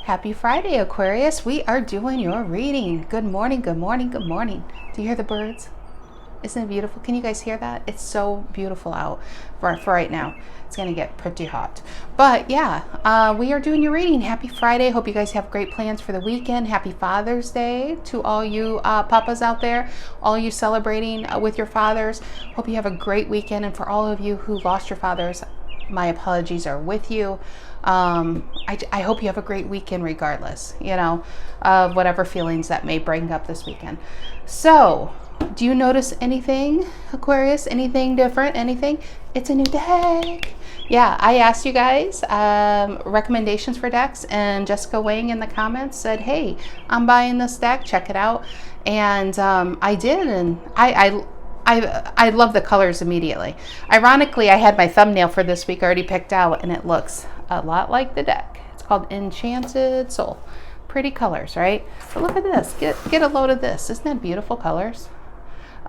Happy Friday, Aquarius. We are doing your reading. Good morning, good morning, good morning. Do you hear the birds? Isn't it beautiful? Can you guys hear that? It's so beautiful out for right now. It's going to get pretty hot. But yeah, we are doing your reading. Happy Friday. Hope you guys have great plans for the weekend. Happy Father's Day to all you papas out there, all you celebrating with your fathers. Hope you have a great weekend. And for all of you who lost your fathers, my apologies are with you. I hope you have a great weekend regardless, you know, of whatever feelings that may bring up this weekend. So, do you notice anything, Aquarius? Anything different? Anything? It's a new deck. Yeah, I asked you guys recommendations for decks, and Jessica Wang in the comments said, hey, I'm buying this deck. Check it out. And I did, and I love the colors immediately. Ironically, I had my thumbnail for this week already picked out, and it looks a lot like the deck. It's called Enchanted Soul. Pretty colors, right? But look at this. Get a load of this. Isn't that beautiful colors?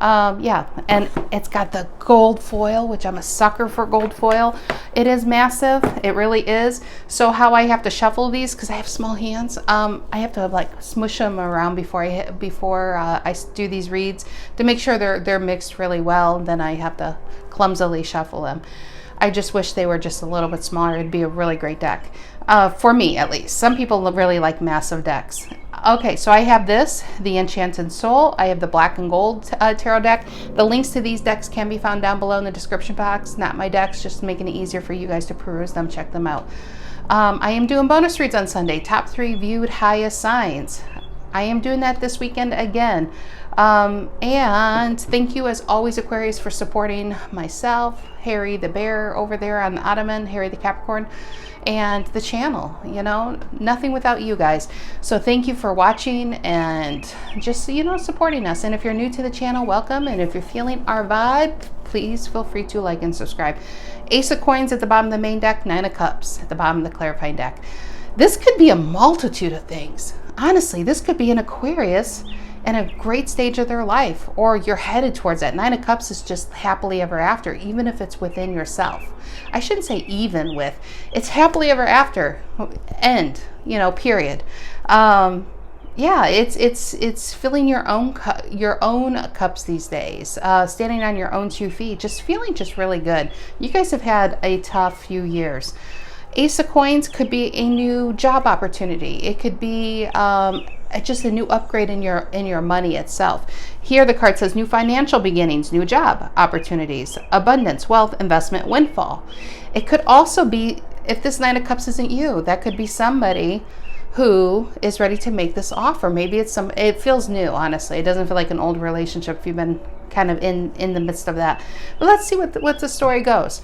Yeah, and it's got the gold foil, which I'm a sucker for gold foil. It is massive. It really is. So how I have to shuffle these, because I have small hands, I have to like smush them around before I do these reads to make sure they're mixed really well. Then I have to clumsily shuffle them. I just wish they were just a little bit smaller. It'd be a really great deck. For me, at least. Some people really like massive decks. Okay, so I have this, the Enchanted Soul. I have the Black and Gold Tarot deck. The links to these decks can be found down below in the description box. Not my decks, just making it easier for you guys to peruse them. Check them out. I am doing bonus reads on Sunday. Top 3 viewed highest signs. I am doing that this weekend again. And thank you as always, Aquarius, for supporting myself, Harry the Bear over there on the Ottoman, Harry the Capricorn, and the channel. You know, nothing without you guys. So thank you for watching and just, you know, supporting us. And if you're new to the channel, welcome. And if you're feeling our vibe, please feel free to like and subscribe. Ace of Coins at the bottom of the main deck, 9 of Cups at the bottom of the clarifying deck. This could be a multitude of things. Honestly, this could be an Aquarius in a great stage of their life, or you're headed towards that. 9 of Cups is just happily ever after, even if it's within yourself. I shouldn't say even with, it's happily ever after, end, you know, period. Yeah, it's filling your own cups these days, standing on your own 2 feet, just feeling just really good. You guys have had a tough few years. Ace of Coins could be a new job opportunity. It could be just a new upgrade in your money itself. Here the card says new financial beginnings, new job opportunities, abundance, wealth, investment, windfall. It could also be, if this 9 of Cups isn't you, that could be somebody who is ready to make this offer. Maybe it feels new, honestly. It doesn't feel like an old relationship if you've been kind of in the midst of that. But let's see what the story goes.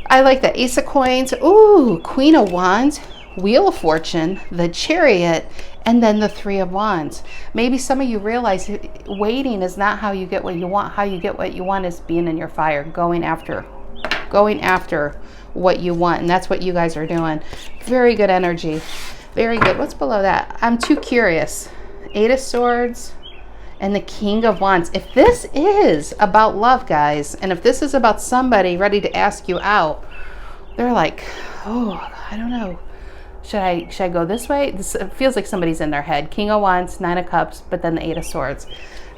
I like that. Ace of Coins, ooh, Queen of Wands, Wheel of Fortune, the Chariot, and then the 3 of Wands. Maybe some of you realize waiting is not how you get what you want. How you get what you want is being in your fire, going after what you want. And that's what you guys are doing. Very good energy. Very good. What's below that? I'm too curious. 8 of Swords and the King of Wands. If this is about love, guys, and if this is about somebody ready to ask you out, they're like, oh, I don't know. Should I go this way? It feels like somebody's in their head. King of Wands, 9 of Cups, but then the 8 of Swords.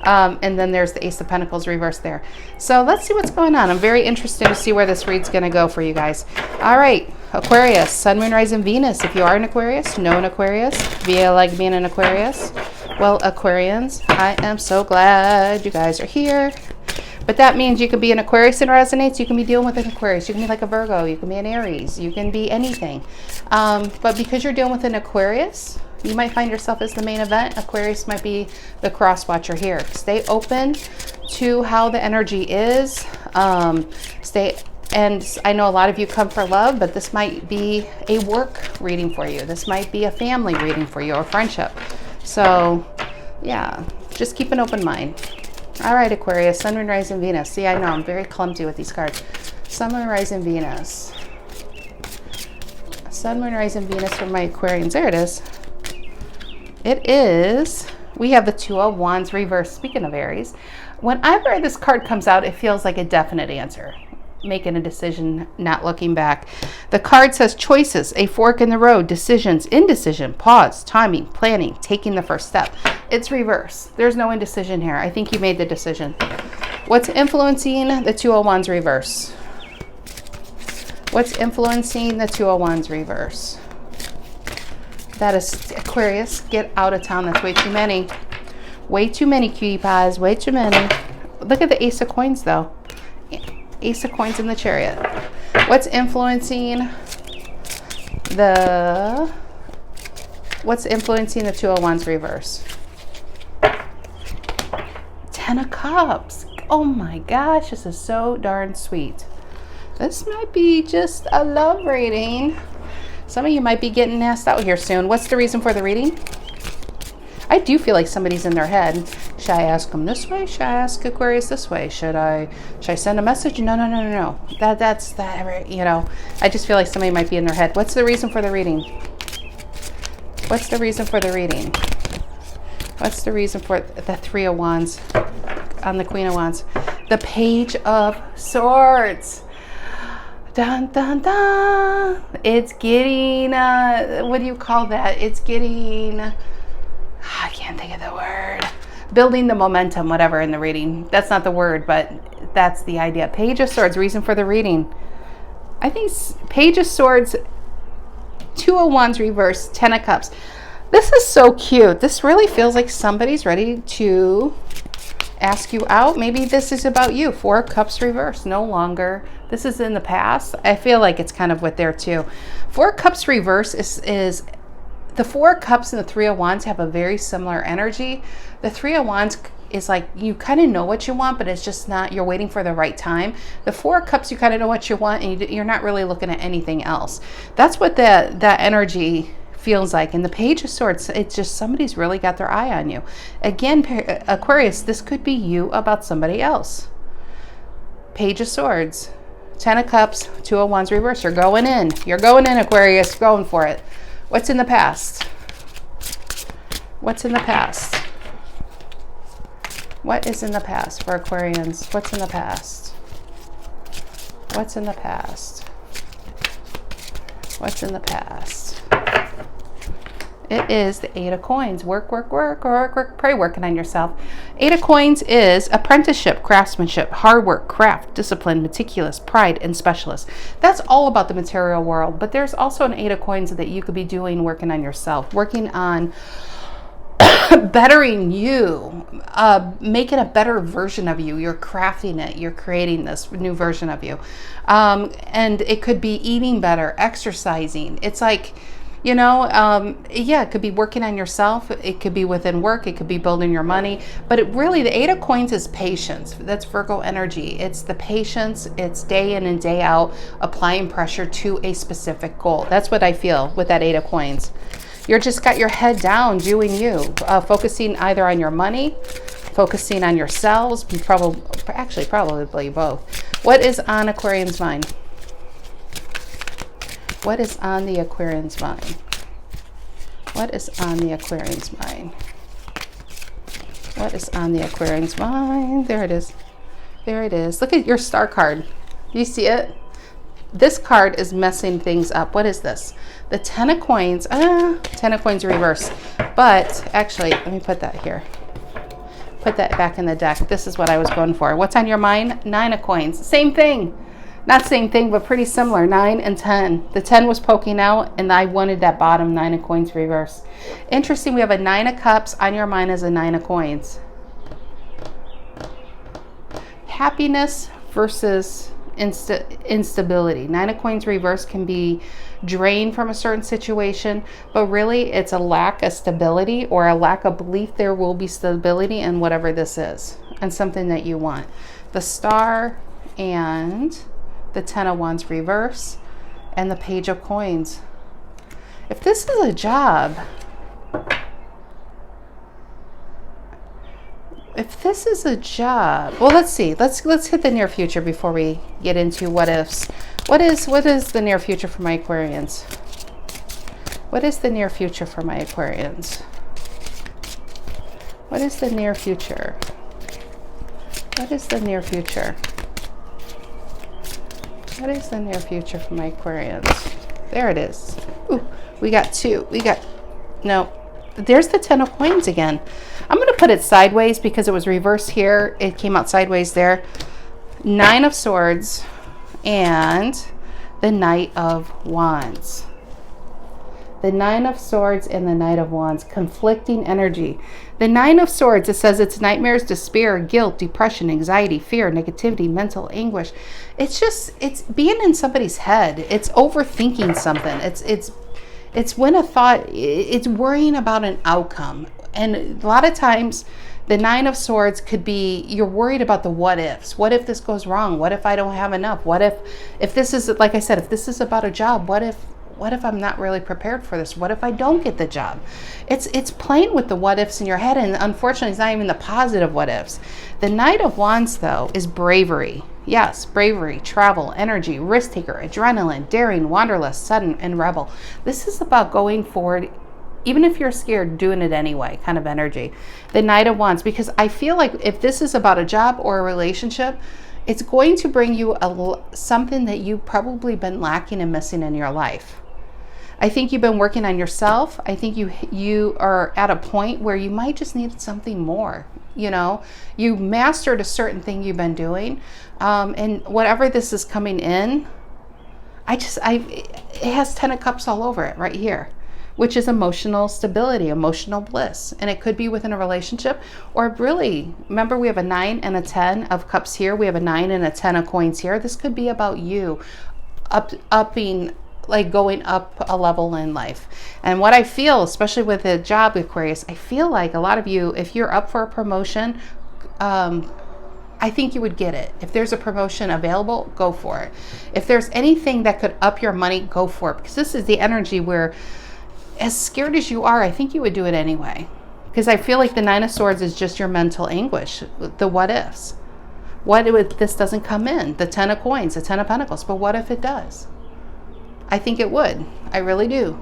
And then there's the Ace of Pentacles reversed there. So let's see what's going on. I'm very interested to see where this read's going to go for you guys. All right, Aquarius, Sun, Moon, Rising, Venus. If you are an Aquarius, know an Aquarius. Via like being an Aquarius. Well, Aquarians, I am so glad you guys are here. But that means you can be an Aquarius and resonates. You can be dealing with an Aquarius. You can be like a Virgo. You can be an Aries. You can be anything. But because you're dealing with an Aquarius, you might find yourself as the main event. Aquarius might be the cross watcher here. Stay open to how the energy is. And I know a lot of you come for love, but this might be a work reading for you. This might be a family reading for you, or friendship. So, yeah, just keep an open mind. All right, Aquarius, Sun, Moon, Rising, Venus. See, I know I'm very clumsy with these cards. Sun, Moon, Rising, Venus. Sun, Moon, Rising, Venus for my Aquarians. There it is. It is, we have the 2 of Wands reversed. Speaking of Aries, whenever this card comes out, it feels like a definite answer. making a decision, not looking back. The card says choices, a fork in the road, decisions, indecision, pause, timing, planning, taking the first step. It's reverse. There's no indecision here. I think you made the decision. What's influencing the Two of Wands reverse? What's influencing the Two of Wands reverse? That is Aquarius. Get out of town. That's way too many. Way too many, cutie pies. Way too many. Look at the Ace of Coins, though. Ace of Coins in the Chariot. What's influencing the Two of Wands reverse? Ten of Cups. Oh my gosh, this is so darn sweet. This might be just a love reading. Some of you might be getting asked out here soon. What's the reason for the reading? I do feel like somebody's in their head. Should I ask them this way? Should I ask Aquarius this way? Should I send a message? No. That's that, you know. I just feel like somebody might be in their head. What's the reason for the reading? What's the reason for the reading? What's the reason for the Three of Wands on the Queen of Wands? The Page of Swords. Dun, dun, dun. It's getting, what do you call that? It's getting, I can't think of the word. Building the momentum, whatever, in the reading. That's not the word, but that's the idea. Page of Swords, reason for the reading. I think Page of Swords, Two of Wands reverse, Ten of Cups. This is so cute. This really feels like somebody's ready to ask you out. Maybe this is about you. Four of Cups reverse, no longer. This is in the past. I feel like it's kind of with there too. Four of Cups reverse is the Four of Cups and the Three of Wands have a very similar energy. The Three of Wands is like you kind of know what you want, but it's just not, you're waiting for the right time. The Four of Cups, you kind of know what you want and you're not really looking at anything else. That's what that energy feels like. And the Page of Swords, it's just somebody's really got their eye on you. Again, Aquarius, this could be you about somebody else. Page of Swords, Ten of Cups, Two of Wands reverse. You're going in. You're going in, Aquarius. Going for it. What's in the past? What's in the past? What is in the past for Aquarians? What's in the past? What's in the past? What's in the past? It is the Eight of Coins. Work, pray working on yourself. Eight of Coins is apprenticeship, craftsmanship, hard work, craft, discipline, meticulous, pride, and specialist. That's all about the material world. But there's also an Eight of Coins that you could be doing, working on yourself, working on bettering you, making a better version of you. You're crafting it. You're creating this new version of you. And it could be eating better, exercising. It's like, you know, yeah, it could be working on yourself. It could be within work. It could be building your money. But it really, the Eight of Coins is patience. That's Virgo energy. It's the patience. It's day in and day out, applying pressure to a specific goal. That's what I feel with that Eight of Coins. You're just got your head down doing you, focusing either on your money, focusing on yourselves, probably both. What is on Aquarian's mind? What is on the Aquarian's mind? What is on the Aquarian's mind? What is on the Aquarian's mind? There it is. There it is. Look at your star card. Do you see it? This card is messing things up. What is this? The Ten of Coins. Ten of Coins reverse. But actually, let me put that here. Put that back in the deck. This is what I was going for. What's on your mind? Nine of Coins. Same thing. Not same thing, but pretty similar. 9 and 10. The 10 was poking out, and I wanted that bottom 9 of Coins reverse. Interesting, we have a 9 of Cups on your mind as a 9 of Coins. Happiness versus instability. 9 of Coins reverse can be drained from a certain situation, but really it's a lack of stability or a lack of belief there will be stability in whatever this is and something that you want. The Star and the Ten of Wands reverse and the Page of Coins. If this is a job, well, let's see. Let's hit the near future before we get into what ifs. What is the near future for my Aquarians? What is the near future for my Aquarians? What is the near future? What is the near future? What is the near future for my Aquarians? There it is. Ooh, we got two. No, there's the 10 of coins again. I'm going to put it sideways because it was reversed here. It came out sideways there. 9 of Swords and the Knight of Wands. The 9 of Swords and the Knight of Wands, conflicting energy. The 9 of Swords, it says it's nightmares, despair, guilt, depression, anxiety, fear, negativity, mental anguish. It's being in somebody's head. It's overthinking something. It's when a thought, it's worrying about an outcome. And a lot of times the 9 of Swords could be, you're worried about the what ifs. What if this goes wrong? What if I don't have enough? What if this is, like I said, if this is about a job, what if I'm not really prepared for this? What if I don't get the job? It's playing with the what ifs in your head, and unfortunately it's not even the positive what ifs. The Knight of Wands, though, is bravery. Yes, bravery, travel, energy, risk taker, adrenaline, daring, wanderlust, sudden, and rebel. This is about going forward, even if you're scared, doing it anyway, kind of energy. The Knight of Wands, because I feel like if this is about a job or a relationship, it's going to bring you something that you've probably been lacking and missing in your life. I think you've been working on yourself. I think you are at a point where you might just need something more. You know, you mastered a certain thing you've been doing, and whatever this is coming in, it has 10 of Cups all over it right here, which is emotional stability, emotional bliss. And it could be within a relationship, or really, remember we have a 9 and a 10 of Cups here. We have a 9 and a 10 of coins here. This could be about you upping, like going up a level in life. And what I feel, especially with a job, Aquarius, I feel like a lot of you, if you're up for a promotion, I think you would get it. If there's a promotion available, go for it. If there's anything that could up your money, go for it. Because this is the energy where, as scared as you are, I think you would do it anyway. Because I feel like the 9 of Swords is just your mental anguish, the what ifs. What if this doesn't come in? The 10 of Coins, the 10 of Pentacles. But what if it does? I think it would. I really do.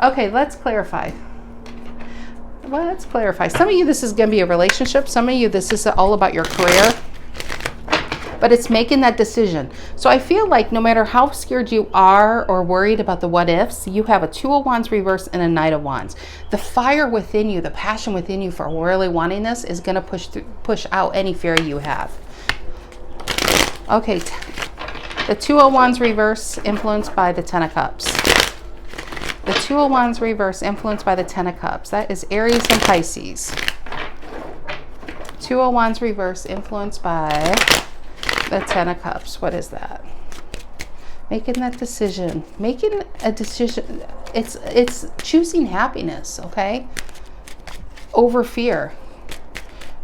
Okay, let's clarify. Let's clarify. Some of you, this is going to be a relationship. Some of you, this is all about your career. But it's making that decision. So I feel like no matter how scared you are or worried about the what ifs, you have a 2 of Wands reverse and a Knight of Wands. The fire within you, the passion within you for really wanting this is going to push out any fear you have. Okay. The 2 of Wands reverse influenced by the 10 of Cups. The 2 of Wands reverse influenced by the 10 of Cups. That is Aries and Pisces. 2 of Wands reverse influenced by the 10 of Cups. What is that? Making that decision. Making a decision. It's choosing happiness, okay? Over fear.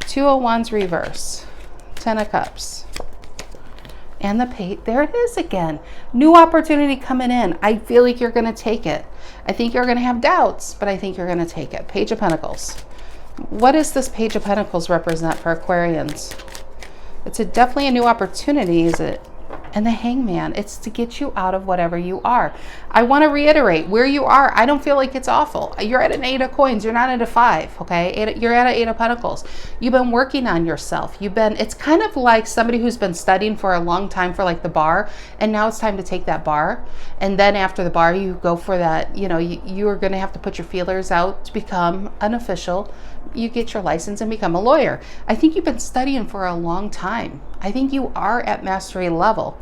2 of Wands reverse. 10 of Cups. And the Page, there it is again. New opportunity coming in. I feel like you're going to take it. I think you're going to have doubts, but I think you're going to take it. Page of Pentacles. What does this Page of Pentacles represent for Aquarians? It's definitely a new opportunity, is it? And the Hangman, it's to get you out of whatever you are. I want to reiterate, where you are, I don't feel like it's awful. You're at an 8 of Coins. You're not at a 5, okay? You're at an 8 of Pentacles. You've been working on yourself. It's kind of like somebody who's been studying for a long time for like the bar, and now it's time to take that bar. And then after the bar, you go for that, you know, you are going to have to put your feelers out to become an official. You get your license and become a lawyer. I think you've been studying for a long time. I think you are at mastery level.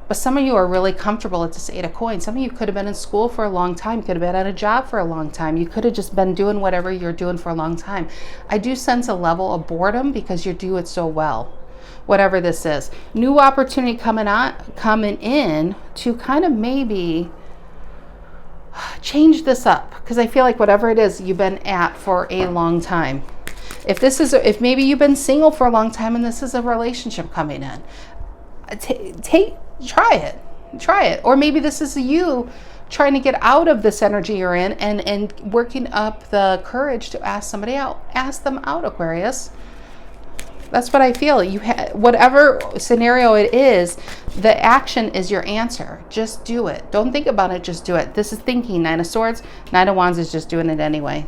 But some of you are really comfortable at this 8 of Coins. Some of you could have been in school for a long time. Could have been at a job for a long time. You could have just been doing whatever you're doing for a long time. I do sense a level of boredom because you do it so well. Whatever this is. New opportunity coming in to kind of maybe change this up. Because I feel like whatever it is you've been at for a long time. If maybe you've been single for a long time and this is a relationship coming in. Try it. Or maybe this is you trying to get out of this energy you're in and working up the courage to ask somebody out. Ask them out, Aquarius. That's what I feel. Whatever scenario it is, the action is your answer. Just do it. Don't think about it, just do it. This is thinking. 9 of Swords, 9 of Wands is just doing it anyway.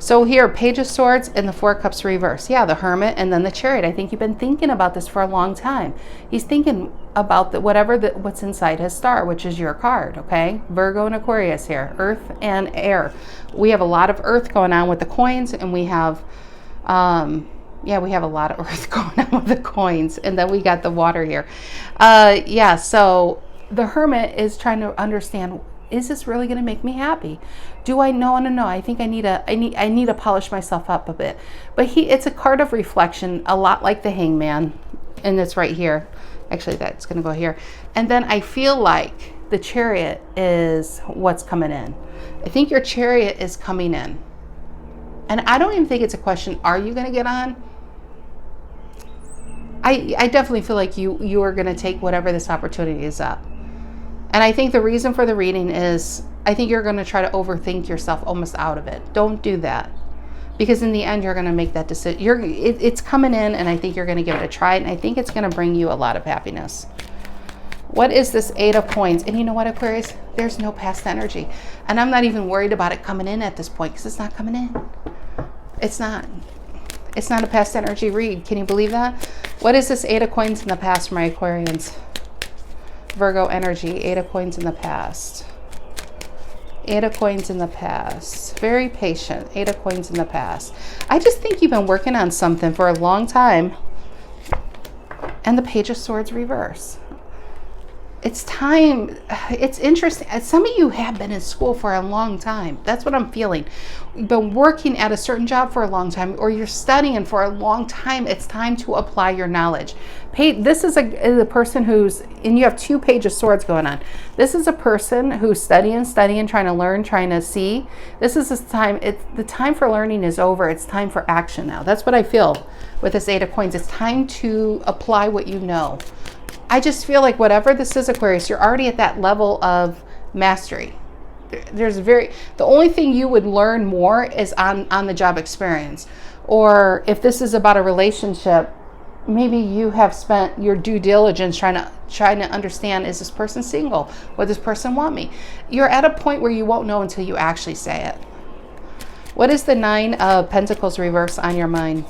So here, Page of Swords and the Four of Cups reverse. Yeah, the Hermit and then the Chariot. I think you've been thinking about this for a long time. He's thinking about what's inside his star, which is your card, okay? Virgo and Aquarius here, earth and air. We have a lot of earth going on with the coins, and we have, yeah, we have a lot of earth going on with the coins, and then we got the water here. Yeah, so the Hermit is trying to understand, is this really going to make me happy? Do I know? No. I think I need to polish myself up a bit. But it's a card of reflection, a lot like the Hangman, and it's right here. Actually, that's going to go here. And then I feel like the Chariot is what's coming in. I think your Chariot is coming in. And I don't even think it's a question, are you going to get on? I definitely feel like you are going to take whatever this opportunity is up. And I think the reason for the reading is, I think you're going to try to overthink yourself almost out of it. Don't do that. Because in the end, you're going to make that decision. It's coming in, and I think you're going to give it a try. And I think it's going to bring you a lot of happiness. What is this Eight of Coins? And you know what, Aquarius? There's no past energy. And I'm not even worried about it coming in at this point, because it's not coming in. It's not. It's not a past energy read. Can you believe that? What is this Eight of Coins in the past for my Aquarians? Virgo energy, Eight of Coins in the past. Eight of Coins in the past. Very patient. Eight of Coins in the past. I just think you've been working on something for a long time. And the Page of Swords reverse. It's time. It's interesting. Some of you have been in school for a long time. That's what I'm feeling. You've been working at a certain job for a long time, or you're studying for a long time. It's time to apply your knowledge. This is a person who's, and you have two Page of Swords going on. This is a person who's studying, trying to learn, trying to see. This is the time. The time for learning is over. It's time for action now. That's what I feel with this Eight of Coins. It's time to apply what you know. I just feel like whatever this is, Aquarius, you're already at that level of mastery. The only thing you would learn more is on the job experience. Or if this is about a relationship, maybe you have spent your due diligence trying to understand, is this person single? Would this person want me? You're at a point where you won't know until you actually say it. What is the Nine of Pentacles reverse on your mind?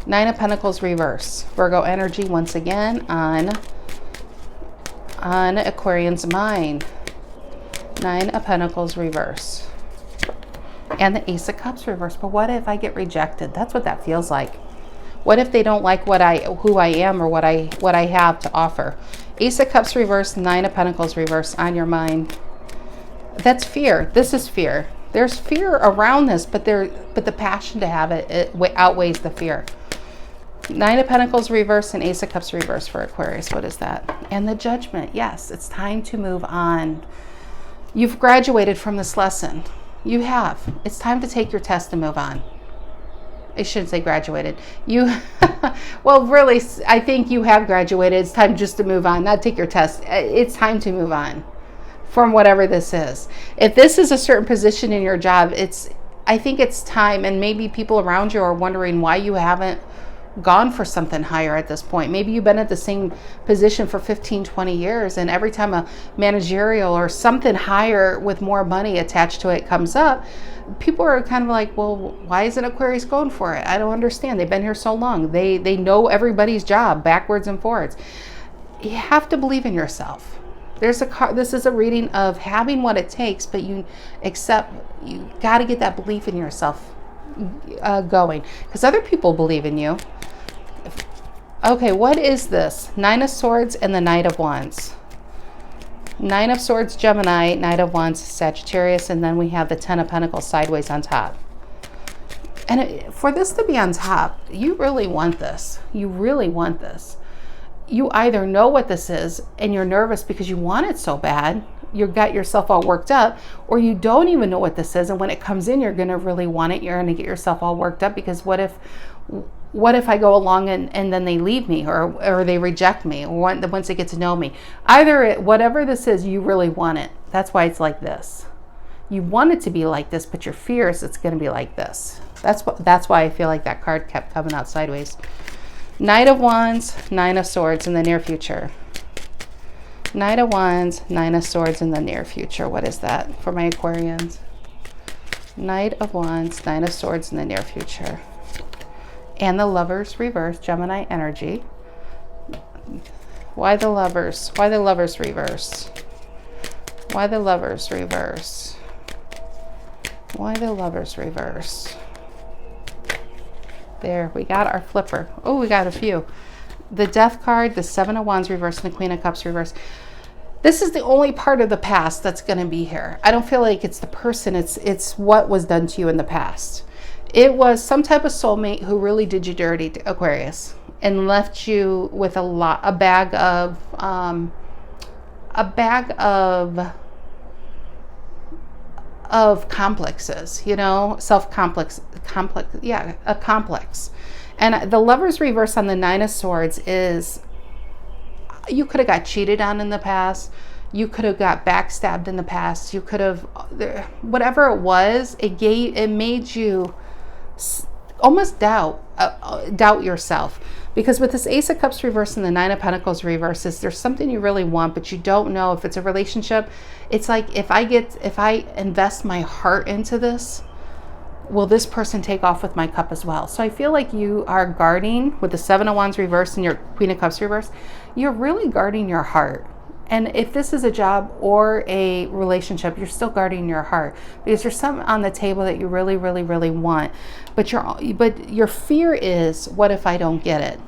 Nine of Pentacles reverse. Virgo energy once again on Aquarian's mind. Nine of Pentacles reverse. And the Ace of Cups reverse. But what if I get rejected? That's what that feels like. What if they don't like who I am or what I have to offer? Ace of Cups reverse, Nine of Pentacles reverse on your mind. That's fear. This is fear. There's fear around this, but the passion to have it outweighs the fear. Nine of Pentacles reverse and Ace of Cups reverse for Aquarius. What is that? And the Judgment. Yes, it's time to move on. You've graduated from this lesson. You have. It's time to take your test and move on. I shouldn't say graduated. Well, really, I think you have graduated. It's time just to move on, not take your test. It's time to move on from whatever this is. If this is a certain position in your job, I think it's time, and maybe people around you are wondering why you haven't gone for something higher at this point. Maybe you've been at the same position for 15, 20 years, and every time a managerial or something higher with more money attached to it comes up, people are kind of like, well, why isn't Aquarius going for it? I don't understand. They've been here so long. They know everybody's job backwards and forwards. You have to believe in yourself. This is a reading of having what it takes, but you got to get that belief in yourself going, because other people believe in you. Okay, what is this? Nine of Swords and the Knight of Wands. Nine of Swords, Gemini, Knight of Wands, Sagittarius, and then we have the Ten of Pentacles sideways on top. And for this to be on top, you really want this. You really want this. You either know what this is and you're nervous because you want it so bad, you got yourself all worked up, or you don't even know what this is, and when it comes in, you're going to really want it. You're going to get yourself all worked up because what if I go along and then they leave me or they reject me, or once they get to know me? Whatever this is, you really want it. That's why it's like this. You want it to be like this, but your fear is it's going to be like this. That's why I feel like that card kept coming out sideways. Knight of Wands, Nine of Swords in the near future. Knight of Wands, Nine of Swords in the near future. What is that for my Aquarians? Knight of Wands, Nine of Swords in the near future. And the Lovers reverse, Gemini energy. Why the Lovers? Why the Lovers reverse? Why the Lovers reverse? Why the Lovers reverse? There, we got our flipper. Oh, we got a few. The Death card, the Seven of Wands reverse, and the Queen of Cups reverse. This is the only part of the past that's going to be here. I don't feel like it's the person. It's what was done to you in the past. It was some type of soulmate who really did you dirty, Aquarius, and left you with a bag of complexes, you know, a complex. And the Lovers reverse on the Nine of Swords is, you could have got cheated on in the past. You could have got backstabbed in the past. You could have, whatever it was, it made you almost doubt yourself. Because with this Ace of Cups reverse and the Nine of Pentacles reverse, there's something you really want, but you don't know if it's a relationship. It's like, if I invest my heart into this, will this person take off with my cup as well? So I feel like you are guarding with the Seven of Wands reverse and your Queen of Cups reverse. You're really guarding your heart. And if this is a job or a relationship, you're still guarding your heart, because there's something on the table that you really, really, really want. But your fear is, what if I don't get it?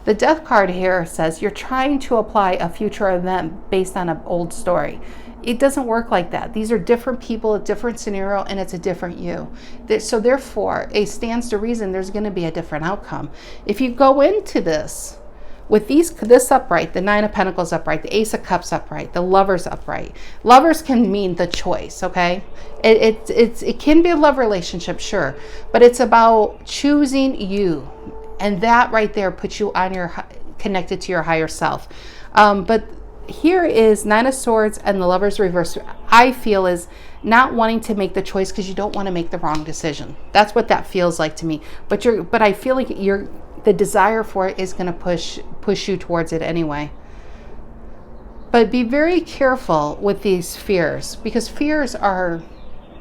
The Death card here says you're trying to apply a future event based on an old story. It doesn't work like that. These are different people, a different scenario, and it's a different you. So therefore, it stands to reason there's going to be a different outcome. If you go into this with this upright, the Nine of Pentacles upright, the Ace of Cups upright, the Lovers upright. Lovers can mean the choice, okay? It can be a love relationship, sure, but it's about choosing you, and that right there puts you on connected to your higher self. But here is Nine of Swords and the Lovers reverse, I feel, is not wanting to make the choice because you don't want to make the wrong decision. That's what that feels like to me. But I feel like the desire for it is going to push you towards it anyway. But be very careful with these fears, because fears are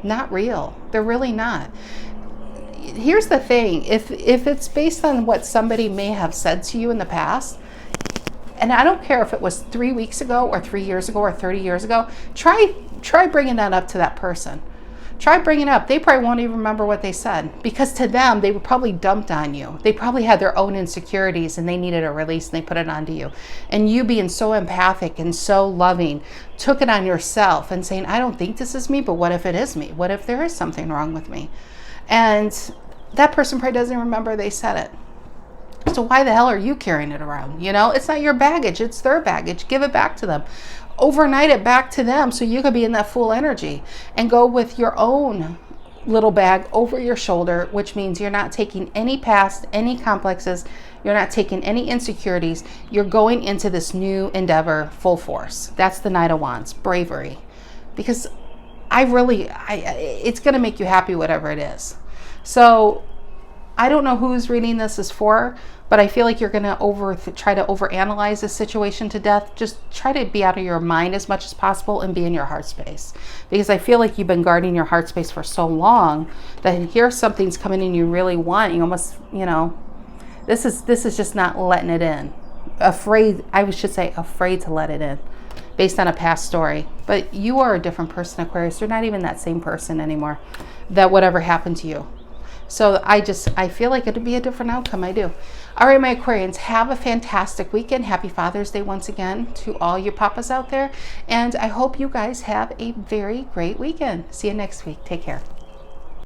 not real. They're really not. Here's the thing. If it's based on what somebody may have said to you in the past, and I don't care if it was 3 weeks ago or 3 years ago or 30 years ago, try bringing that up to that person. Try bringing it up. They probably won't even remember what they said, because to them, they were probably dumped on you. They probably had their own insecurities and they needed a release, and they put it onto you. And you, being so empathic and so loving, took it on yourself and saying, I don't think this is me, but what if it is me? What if there is something wrong with me? And that person probably doesn't remember they said it. So why the hell are you carrying it around? You know, it's not your baggage, it's their baggage. Give it back to them. Overnight it back to them so you could be in that full energy and go with your own little bag over your shoulder, which means you're not taking any past, any complexes, you're not taking any insecurities. You're going into this new endeavor full force. That's the Knight of Wands, bravery. Because it's going to make you happy, whatever it is. So I don't know whose reading this is for, but I feel like you're going to try to overanalyze this situation to death. Just try to be out of your mind as much as possible and be in your heart space. Because I feel like you've been guarding your heart space for so long that here something's coming in you really want. You almost, you know, this is just not letting it in. Afraid to let it in based on a past story. But you are a different person, Aquarius. You're not even that same person anymore, that whatever happened to you. So I feel like it'd be a different outcome. I do. All right, my Aquarians, have a fantastic weekend. Happy Father's Day once again to all your papas out there. And I hope you guys have a very great weekend. See you next week. Take care.